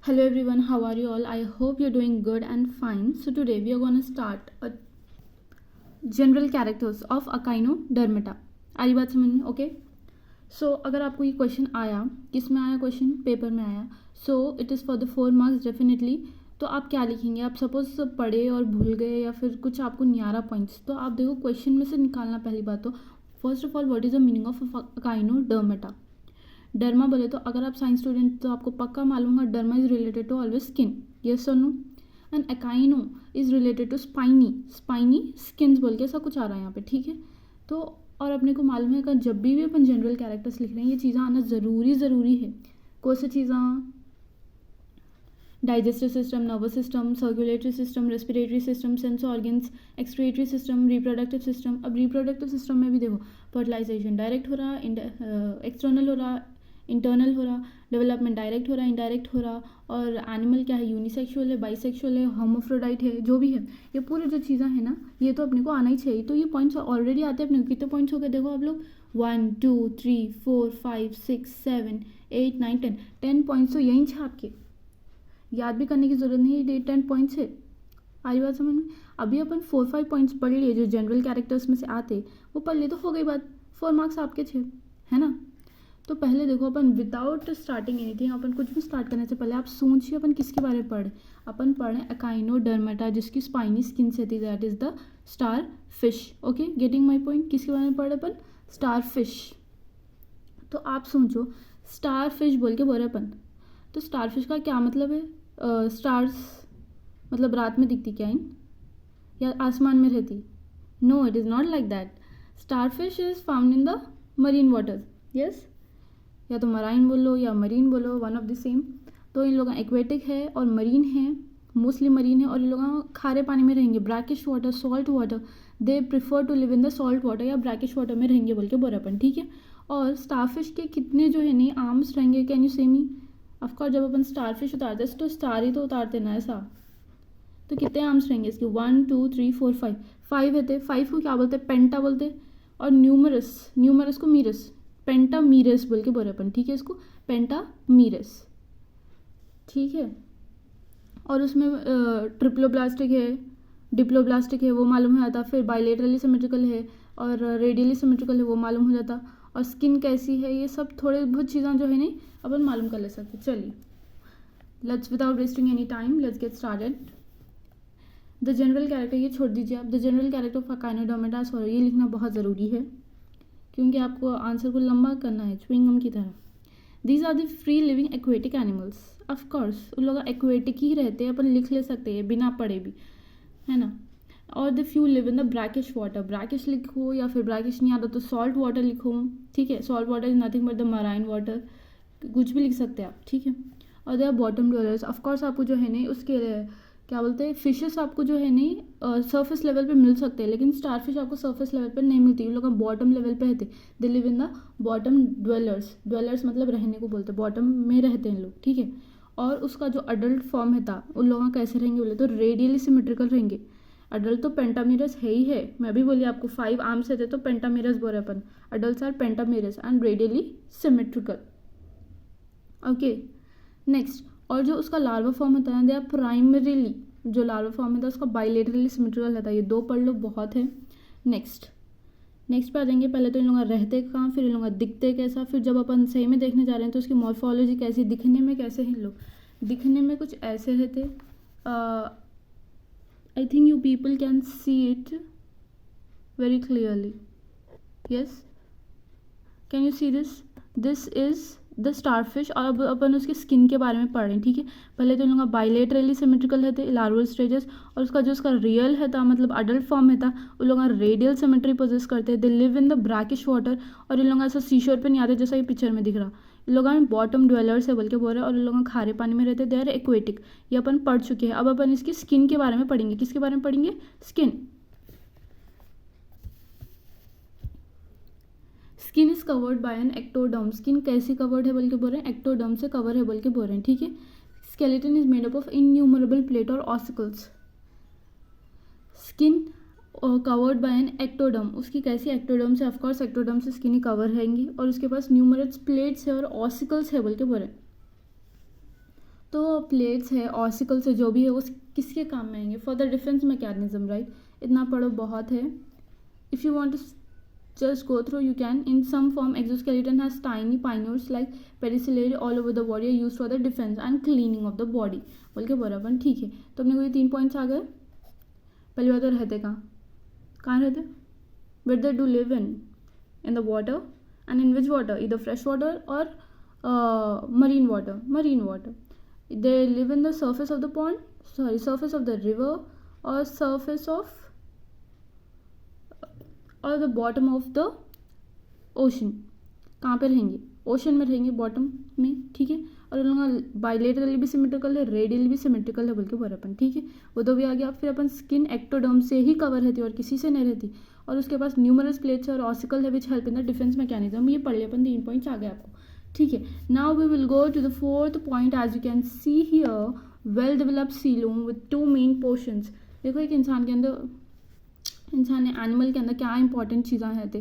Hello everyone, how are you all? I hope you're doing good and fine. So today we are going to start a general characters of Echinodermata. आ रही बात समझ में? Okay. सो अगर आपको ये question आया, किस में आया क्वेश्चन? पेपर में आया. So it is for the 4 marks definitely. तो आप क्या लिखेंगे? आप सपोज पढ़े और भूल गए या फिर कुछ आपको नहीं आ रहा पॉइंट्स, तो आप देखो क्वेश्चन में से निकालना. पहली बात तो first of all what is the meaning of Echinodermata. Derma बोले तो अगर आप साइंस स्टूडेंट तो आपको पक्का मालूम होगा derma is related to always skin. Yes और no. And echino is related to spiny skins बोल के ऐसा कुछ आ रहा है यहाँ पे. ठीक है. तो और अपने को मालूम है कि जब भी अपन जनरल कैरेक्टर्स लिख रहे हैं ये चीज़ें आना ज़रूरी है. कौन सी चीज़ें? Digestive system, nervous system, circulatory system, respiratory system, sense organs, excretory system, reproductive system. अब रिप्रोडक्टिव सिस्टम में भी देखो फर्टिलाइजेशन डायरेक्ट हो रहा, एक्सटर्नल हो रहा, इंटरनल हो रहा, डेवलपमेंट डायरेक्ट हो रहा, इनडायरेक्ट हो रहा. और एनिमल क्या है? यूनिसेक्सुअल है, बाइसेक्सुअल है, होमोफ्रोडाइट है, जो भी है. ये पूरी जो चीज़ें हैं ना, ये तो अपने को आना ही चाहिए. तो ये पॉइंट्स ऑलरेडी आते हैं अपने को. कितने पॉइंट्स हो गए देखो आप लोग? 1 2 3 4 5 6 7 8 9 10 पॉइंट्स तो यहीं छे आपके. याद भी करने की जरूरत नहीं है. 10 पॉइंट्स है. आ रही बात समझ में? अभी अपन 4-5 पॉइंट्स पढ़ लिए जो जनरल कैरेक्टर्स में से आते, वो पढ़ लिए तो हो गई बात. 4 मार्क्स आपके छे, है ना. तो पहले देखो अपन विदाउट स्टार्टिंग एनीथिंग, अपन कुछ भी स्टार्ट करने से पहले आप सोचिए अपन किसके बारे में पढ़े. अपन पढ़े Echinodermata जिसकी स्पाइनी स्किन से थी, that is the star fish. Okay, getting my point. किसके बारे में पढ़े अपन? Star fish. तो आप सोचो स्टार फिश बोल के बोले अपन, तो स्टार फिश का क्या मतलब है? स्टार्स मतलब रात में दिखती क्या इन, या आसमान में रहती? No, it is not like that. Star fish is found in the marine water. Yes, या तो मराइन बोलो या मरीन बोलो, वन ऑफ द सेम. तो इन लोगों एक्वेटिक है और मरीन है, मोस्टली मरीन है. और इन लोग खारे पानी में रहेंगे, brackish water, salt water. They prefer to live in the salt water या ब्रैकिश वाटर में रहेंगे बोल के बोले अपन. ठीक है. और स्टारफिश के कितने जो है नहीं आर्म्स रहेंगे? कैन यू से मी? ऑफकोर्स जब अपन स्टारफिश उतारते हैं तो स्टार ही तो उतारते ना ऐसा. तो कितने आर्म्स रहेंगे इसके? 1 2 3 4 5. 5 है. 5 को क्या बोलते हैं? पेंटा बोलते हैं. और न्यूमरस को मीरस, पेंटामीरस बोल के बोले अपन. ठीक है, इसको पेंटामीरस. ठीक है. और उसमें ट्रिप्लोब्लास्टिक है, डिप्लोब्लास्टिक है, वो मालूम हो जाता. फिर बाइलेटरली सिमेट्रिकल है और रेडियली सिमेट्रिकल है, वो मालूम हो जाता. और स्किन कैसी है, ये सब थोड़े बहुत चीज़ें जो है नहीं अपन मालूम कर ले सकते. चलिए, let's without wasting any time let's get started. The general character ये छोड़ दीजिए आप. The general character of Echinodermata, sorry, ये लिखना बहुत ज़रूरी है क्योंकि आपको आंसर को लंबा करना है च्युइंगम की तरह. These are the free living aquatic animals. Of course उन लोग एक्वेटिक ही रहते हैं, अपन लिख ले सकते हैं बिना पढ़े भी, है ना. और the few live in the brackish water. Brackish लिखो या फिर ब्रैकिश नहीं आता तो सॉल्ट वाटर लिखो. ठीक है, salt water is nothing but the marine water. कुछ भी लिख सकते हैं आप. ठीक है. और they are bottom dwellers. Of course आपको जो है नहीं उसके क्या बोलते हैं, फिशेस आपको जो है नहीं सरफेस लेवल पे मिल सकते हैं, लेकिन स्टारफिश आपको सरफेस लेवल पे नहीं मिलती. उन लोग बॉटम लेवल पे रहते. They live in the bottom dwellers मतलब रहने को बोलते हैं, बॉटम में रहते हैं लोग. ठीक है. और उसका जो अडल्ट फॉर्म है था उन लोगों कैसे रहेंगे बोले तो रेडियली सिमेट्रिकल रहेंगे. अडल्ट तो पेंटामीरस है ही है, मैं भी बोली आपको 5 आर्म्स रहते तो पेंटामीरस बोले अपन. Adult are pentamerous and radially symmetrical. Okay, next. और जो उसका लार्वा फॉर्म होता है दे आर प्राइमरीली, जो लार्वा फॉर्म होता है उसका बाइलेटरली सिमेट्रिकल रहता है. ये 2 पढ़ लो, बहुत है. नेक्स्ट पे आ जाएंगे. पहले तो इन लोग रहते कहाँ, फिर इन लोग दिखते कैसा, फिर जब अपन सही में देखने जा रहे हैं तो उसकी मॉर्फोलॉजी कैसी, दिखने में कैसे हैं लोग. दिखने में कुछ ऐसे रहते. आई think you people can see it very clearly. Yes, can you see this? This is the starfish. और अब अपन उसकी स्किन के बारे में पढ़ रहे हैं. ठीक है. पहले तो इन लोग बाइलेटरली सिमेट्रिकल रहते लार्वल स्टेजेस, और उसका जो उसका रियल है था मतलब अडल्ट फॉर्म है था उन लोग रेडियल सिमेट्री पोजेस करते हैं. They live in the brackish water. और इन लोग ऐसा सीशोर पे नहीं आते जैसा ये पिक्चर में दिख रहा. इन लोग बॉटम ड्वेलर्स है बोल के बोल रहे हैं. और इन लोग खारे पानी में रहते. They are aquatic. ये अपन पढ़ चुके हैं. अब अपन इसकी स्किन के बारे में पढ़ेंगे. किसके बारे में पढ़ेंगे? Skin. Skin is covered by an ectoderm. Skin कैसी कवर्ड है बोल के बोल रहे हैं? एक्टोडर्म से कवर है बोल के बोल रहे हैं. ठीक है. Skeleton is made up of innumerable plate और ossicles. Skin covered by an ectoderm. उसकी कैसी? एक्टोडर्म से. ऑफकोर्स एक्टोडर्म से स्किन ही कवर रहेंगी. और उसके पास न्यूमरस प्लेट्स है और ऑसिकल्स है बोल के बोल रहे हैं. तो प्लेट्स है, ऑसिकल्स है, जो भी है वो किसके काम में आएंगे? For the defence mechanism, right? इतना पढ़ो बहुत है. If you want to just go through, you can. In some form, exoskeleton has tiny pinnules like pericellary all over the body, are used for the defense and cleaning of the body. बोल के बराबर, ठीक है. तो अपने को ये 3 points आ गए. पहली बात तो रहते कहाँ रहते? where they do live in the water, and in which water? Either fresh water or marine water. They live in the surface of the pond, surface of the river, or surface of और the bottom of the ocean. कहाँ पे रहेंगे? Ocean में रहेंगे, bottom में, ठीक है. और उन लोगों का बाइलेटरली भी सिमेट्रिकल है, रेडियली भी सिमेट्रिकल है, बोल के बोला अपन, ठीक है. वो तो भी आ गया. फिर अपन स्किन एक्टोडर्म से ही कवर रहती है और किसी से नहीं रहती. और उसके पास न्यूमरस प्लेट्स और ऑसिकल है which help in the defence mechanism. ये पढ़ लिया अपन, 3 पॉइंट्स आ गए आपको, ठीक है. Now we will go to the 4th point. As you can see here, well developed coelom with 2 main portions. देखो एक इंसान एनिमल के अंदर क्या इंपॉर्टेंट चीज़ें हैं थे.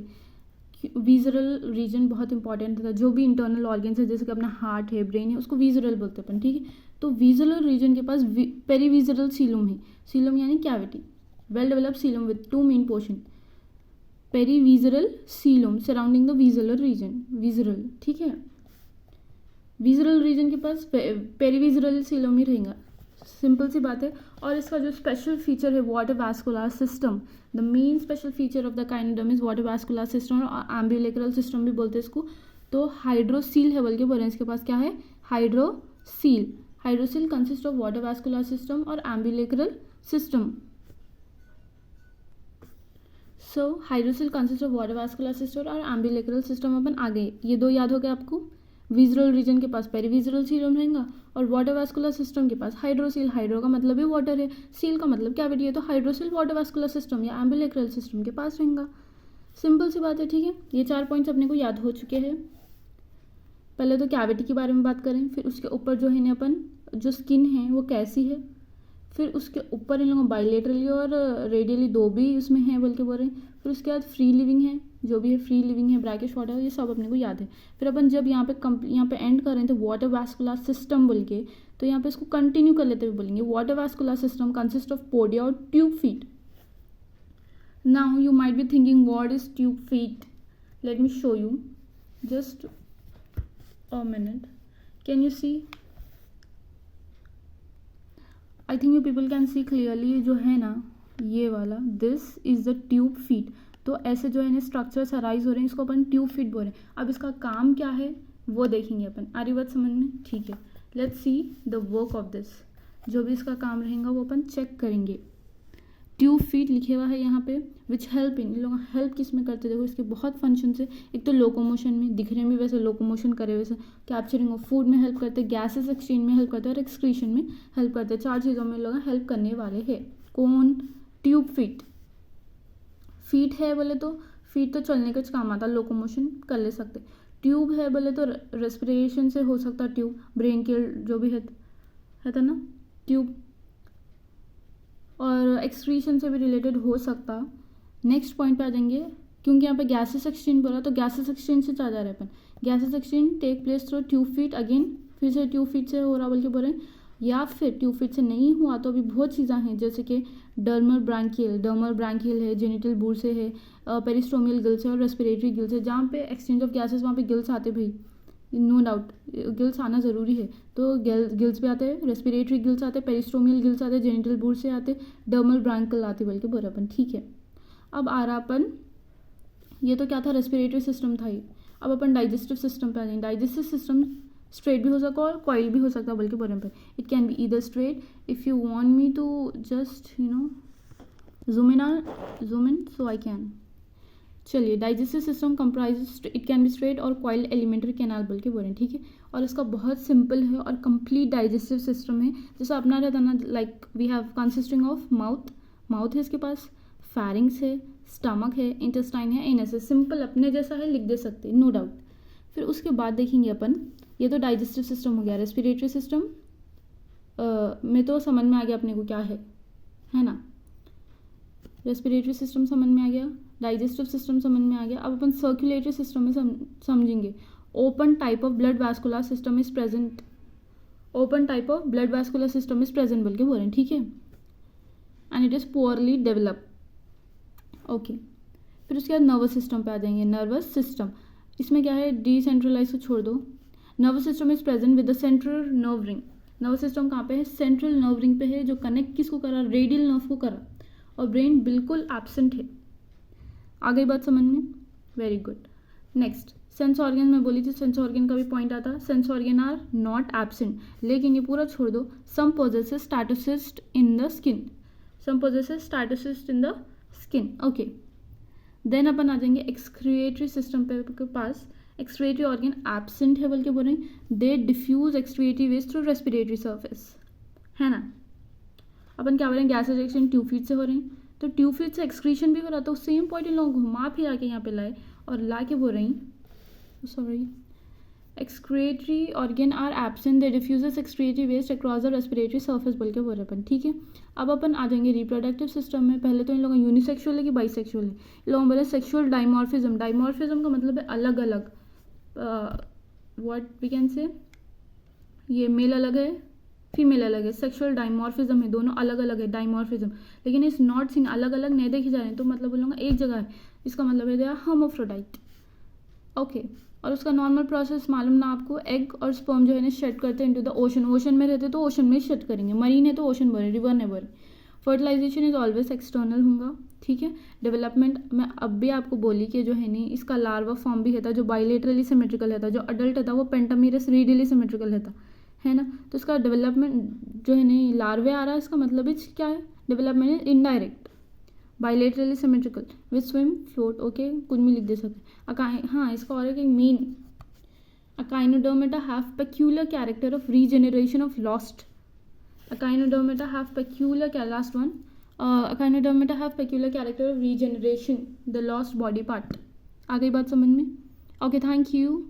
विजरल रीजन बहुत इंपॉर्टेंट था. जो भी इंटरनल ऑर्गन्स है, जैसे कि अपना हार्ट है, ब्रेन है, उसको विजरल बोलते हैं अपन, ठीक है. तो विजरल रीजन के पास पेरीविजरल सीलम है. सीलम यानी cavity. Well developed coelom with 2 main portion. Perivisceral coelom surrounding the visceral region. Visceral, ठीक है. विजरल रीजन के पास पेरीविजरल सीलम ही रहेगा. सिंपल सी बात है. और इसका जो स्पेशल फीचर है, water vascular system. The main special feature of the echinoderm is water vascular system, और एम्ब्यूलेक्रल सिस्टम भी बोलते हैं इसको. तो हाइड्रोसील है बोल के बोल रहे हैं. इसके पास क्या है? Hydrocoel. Hydrocoel consist of water vascular system और ambulacral system. So hydrocoel consist of water vascular system और एम्ब्यूलेक्रल सिस्टम. अपन आ गए. ये 2 याद हो गए आपको. विजरल रीजन के पास पेरीविजरल सीलम रहेगा और वाटर वास्कुलर सिस्टम के पास हाइड्रोसील. हाइड्रो का मतलब ही वाटर है, सील का मतलब कैविटी है. तो हाइड्रोसील वाटर वास्कुलर सिस्टम या एम्ब्यूलेक्रल सिस्टम के पास रहेगा. सिंपल सी बात है, ठीक है. ये 4 पॉइंट्स अपने को याद हो चुके हैं. पहले तो कैविटी के बारे में बात करें, फिर उसके ऊपर जो है ना अपन, जो स्किन है वो कैसी है, फिर उसके ऊपर इन लोगों बाइलेटरली और रेडियली 2 भी उसमें हैं बोल के बोल रहे हैं. फिर उसके बाद फ्री लिविंग है, जो भी है फ्री लिविंग है, ब्रैकिश वाटर, ये सब अपने को याद है. फिर अपन जब यहाँ पे एंड कर रहे थे वाटर वास्कुलर सिस्टम बोल के, तो यहाँ पे इसको कंटिन्यू कर लेते हुए बोलेंगे water vascular system consist of podia और tube feet. Now you might be thinking what is tube feet. Let me show you. Just a minute. Can you see? I think you people can see clearly. जो है ना ये वाला, this is the tube feet. तो ऐसे जो है ना स्ट्रक्चर्स अराइज हो रहे हैं, इसको अपन ट्यूब फीट बोल रहे हैं. अब इसका काम क्या है वो देखेंगे अपन. आ रही बात समझ में? ठीक है. Let's see the work of this. जो भी इसका काम रहेगा वो अपन चेक करेंगे. ट्यूब फीट लिखे हुआ है यहाँ पे, विच हेल्प इन लोग हेल्प किस में करते. देखो इसके बहुत फंक्शन है. एक तो लोकोमोशन में, दिखने में वैसे लोकोमोशन करे वैसे, कैप्चरिंग ऑफ फूड में हेल्प करते, गैसेस एक्सचेंज में हेल्प करते हैं और एक्सक्रीशन में हेल्प करते हैं. 4 चीज़ों में लोग हेल्प करने वाले हैं. कौन? Tube feet. फीट है बोले तो फीट तो चलने का काम आता, लोकोमोशन कर ले सकते. ट्यूब है बोले तो रेस्पिरेशन से हो सकता. ट्यूब ब्रेन के जो भी है था ना ट्यूब, और एक्सक्रीशन से भी रिलेटेड हो सकता. नेक्स्ट पॉइंट पे आ जाएंगे. क्योंकि यहाँ पे गैसेस एक्सचेंज बोला तो गैसेस एक्सचेंज से जा रहे हैं अपन. Gases exchange take place through tube feet. Again फिर से ट्यूब फीट से हो रहा बोल के बोल रहे हैं. या फिर ट्यूब फीट से नहीं हुआ तो अभी बहुत चीज़ें हैं, जैसे कि डर्मल ब्रांकियल है, जेनिटल बूर्से है, पेरिस्टोमियल गिल्स है और रेस्पिरेटरी गिल्स है. जहाँ पे एक्सचेंज ऑफ गैसेस वहाँ पे गिल्स आते भाई, नो डाउट गिल्स आना ज़रूरी है. तो गिल्स भी आते हैं, रेस्पिरेटरी गिल्स आते हैं, पेरिस्टोमियल गिल्स आते हैं, जेनिटल बूर्से आते, डर्मल ब्रांकियल आती बल्कि बोरापन, ठीक है. अब आ रहा अपन, ये तो क्या था, रेस्पिरेटरी सिस्टम था ये. अब अपन डाइजेस्टिव सिस्टम पे आ जाएंगे. डाइजेस्टिव सिस्टम स्ट्रेट भी हो सकता है और कॉइल भी हो सकता है बल्कि बोरे पे. It can be either straight. If you want me to just zoom in so I can. चलिए, digestive system comprise, it can be straight और कॉइल एलिमेंट्री कैनाल बोल के बोले, ठीक है. और इसका बहुत सिंपल है और कंप्लीट डाइजेस्टिव सिस्टम है. जैसे अपना रहता ना, like we have consisting of mouth है इसके पास, फैरिंग्स है, स्टमक है, इंटेस्टाइन है, एनस है. सिंपल अपने जैसा है, लिख दे सकते, नो डाउट. फिर उसके बाद देखेंगे अपन, ये तो डाइजेस्टिव सिस्टम हो गया. रेस्पिरेटरी सिस्टम में तो समझ में आ गया अपने को क्या है ना. रेस्पिरेटरी सिस्टम समझ में आ गया, डाइजेस्टिव सिस्टम समझ में आ गया. अब अपन सर्कुलेटरी सिस्टम में समझेंगे. Open type of blood vascular system is present open type of blood vascular system is present बोल के बोल रहे हैं, ठीक है, and it is poorly develop. Okay, फिर उसके बाद नर्वस सिस्टम पे आ जाएंगे। नर्वस सिस्टम, इसमें क्या है, डिसेंट्रलाइज को छोड़ दो। Nervous system is present with the central nerve ring. Nervous system कहाँ पे है, सेंट्रल नर्व रिंग पे है, जो कनेक्ट किसको करा, रेडियल नर्व को करा, और ब्रेन बिल्कुल एब्सेंट है। आ गई बात समझ में, very good. Next, sense organ में बोली थी, सेंस ऑर्गन का भी पॉइंट आता है, sense organ are not absent, लेकिन ये पूरा छोड़ दो। Some possesses statocyst in the skin, some possesses statocyst in the skin. Okay, then अपन आ जाएंगे एक्सक्रिएटरी सिस्टम के पास। एक्सक्रिएटरी ऑर्गन एब्सेंट है बोल के बोल रहे हैं, they diffuse excretory waste through respiratory surface, है ना। अपन क्या बोल रहे हैं, गैस रिजेक्शन ट्यूब फीड से हो रही है, तो ट्यूब फीड से एक्सक्रीशन भी हो रहा, तो सेम पॉइंट इन लोगों घुमा फिर के यहाँ पे लाए और ला के बोल रही, sorry, excretory organ are absent, they diffuses excretory waste across the respiratory surface बोल के बोल रहे अपन, ठीक है। अब अपन आ जाएंगे रिप्रोडक्टिव सिस्टम में। पहले तो इन लोगों यूनिसेक्सुअल है कि बाइसेक्सुअल है, इन लोगों बोले सेक्सुअल डाइमॉर्फिज्म। डाइमॉर्फिज्म का मतलब है अलग अलग, व्हाट वी कैन से, ये मेल अलग है, फीमेल अलग है, सेक्सुअल डाइमॉर्फिज्म है, दोनों अलग अलग है डाइमॉर्फिज्म, लेकिन इस नॉट सीन अलग अलग नहीं देखे जा रहे हैं, तो मतलब बोलूँगा एक जगह है, इसका मतलब है दे आर हर्माफ्रोडाइट। ओके, और उसका नॉर्मल प्रोसेस मालूम ना आपको, एग और स्पर्म जो है ना शेड करते हैं इनटू द ओशन, ओशन में रहते तो ओशन में शेड करेंगे, मरीन है तो ओशन भरे, रिवर ने भरे। फर्टिलाइजेशन इज ऑलवेज एक्सटर्नल होगा, ठीक है। डेवलपमेंट मैं अब भी आपको बोली कि जो है नहीं, इसका लार्वा फॉर्म भी रहता जो बाइलेटरली सिमेट्रिकल रहता, जो अडल्ट रहता वो पेंटामीरस रेडियली सिमेट्रिकल रहता, है ना। तो इसका डेवलपमेंट जो है नहीं, लार्वे आ रहा है, इसका मतलब इज क्या है, development is indirect, bilaterally symmetrical with swim float. Okay, कुछ भी लिख दे सकते। हाँ, इसका और एक mean, echinodermata have peculiar character of regeneration of lost, echinodermata have peculiar, last one, echinodermata have peculiar character of regeneration the lost body part. आ गई बात समझ में, ओके, थैंक यू।